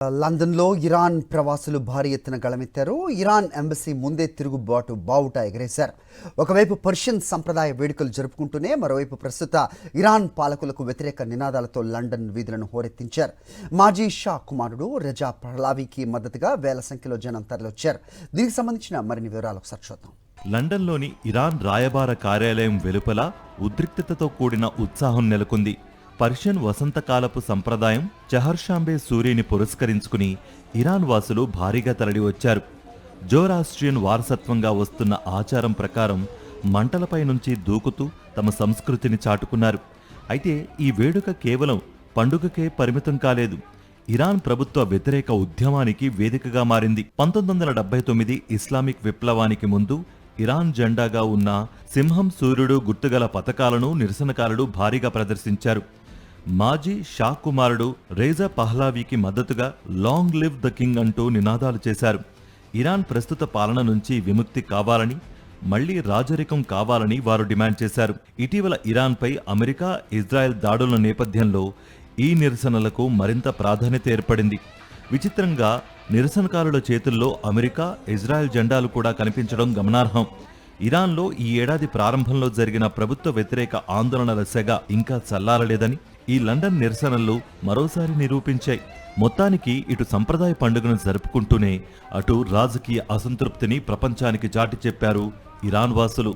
లండన్లో ఇరాన్ ప్రవాసులు భారీ ఎత్తున గళమెత్తారు. ఇరాన్ ఎంబసీ ముందే తిరుగుబాటు బావుట ఎగరేశారు. ఒకవైపు పర్షియన్ సంప్రదాయ వేడుకలు జరుపుకుంటూనే మరోవైపు ప్రస్తుత ఇరాన్ పాలకులకు వ్యతిరేక నినాదాలతో లండన్ వీధులను హోరెత్తించారు. మాజీ షా కుమారుడు రజా పహ్లావీకి మద్దతుగా వేల సంఖ్యలో జనం తరలివచ్చారు. దీనికి సంబంధించిన మరిన్ని వివరాలు ఒకసారి చూద్దాం. లండన్లోని ఇరాన్ రాయబార కార్యాలయం వెలుపల ఉద్రిక్తతతో కూడిన ఉత్సాహం నెలకొంది. పర్షియన్ వసంతకాలపు సంప్రదాయం చహర్షాంబే సూర్యుని పురస్కరించుకుని ఇరాన్ వాసులు భారీగా తరలివచ్చారు. జోరాస్ట్రియన్ వారసత్వంగా వస్తున్న ఆచారం ప్రకారం మంటలపై నుంచి దూకుతూ తమ సంస్కృతిని చాటుకున్నారు. అయితే ఈ వేడుక కేవలం పండుగకే పరిమితం కాలేదు. ఇరాన్ ప్రభుత్వ వ్యతిరేక ఉద్యమానికి వేదికగా మారింది. 1979 ఇస్లామిక్ విప్లవానికి ముందు ఇరాన్ జెండాగా ఉన్న సింహం, సూర్యుడు గుర్తుగల పతకాలను నిరసనకారులు భారీగా ప్రదర్శించారు. మాజీ షా కుమారుడు రేజా పహ్లావీకి మద్దతుగా లాంగ్ లివ్ ద కింగ్ అంటూ నినాదాలు చేశారు. ఇరాన్ ప్రస్తుత పాలన నుంచి విముక్తి కావాలని, మళ్లీ రాజరికం కావాలని వారు డిమాండ్ చేశారు. ఇటీవల ఇరాన్పై అమెరికా, ఇజ్రాయెల్ దాడుల నేపథ్యంలో ఈ నిరసనలకు మరింత ప్రాధాన్యత ఏర్పడింది. విచిత్రంగా నిరసనకారుల చేతుల్లో అమెరికా, ఇజ్రాయెల్ జెండాలు కూడా కనిపించడం గమనార్హం. ఇరాన్లో ఈ ఏడాది ప్రారంభంలో జరిగిన ప్రభుత్వ వ్యతిరేక ఆందోళనల సెగ ఇంకా చల్లారలేదని ఈ లండన్ నిరసనలు మరోసారి నిరూపించాయి. మొత్తానికి ఇటు సంప్రదాయ పండుగను జరుపుకుంటూనే అటు రాజకీయ అసంతృప్తిని ప్రపంచానికి చాటి చెప్పారు ఇరాన్ వాసులు.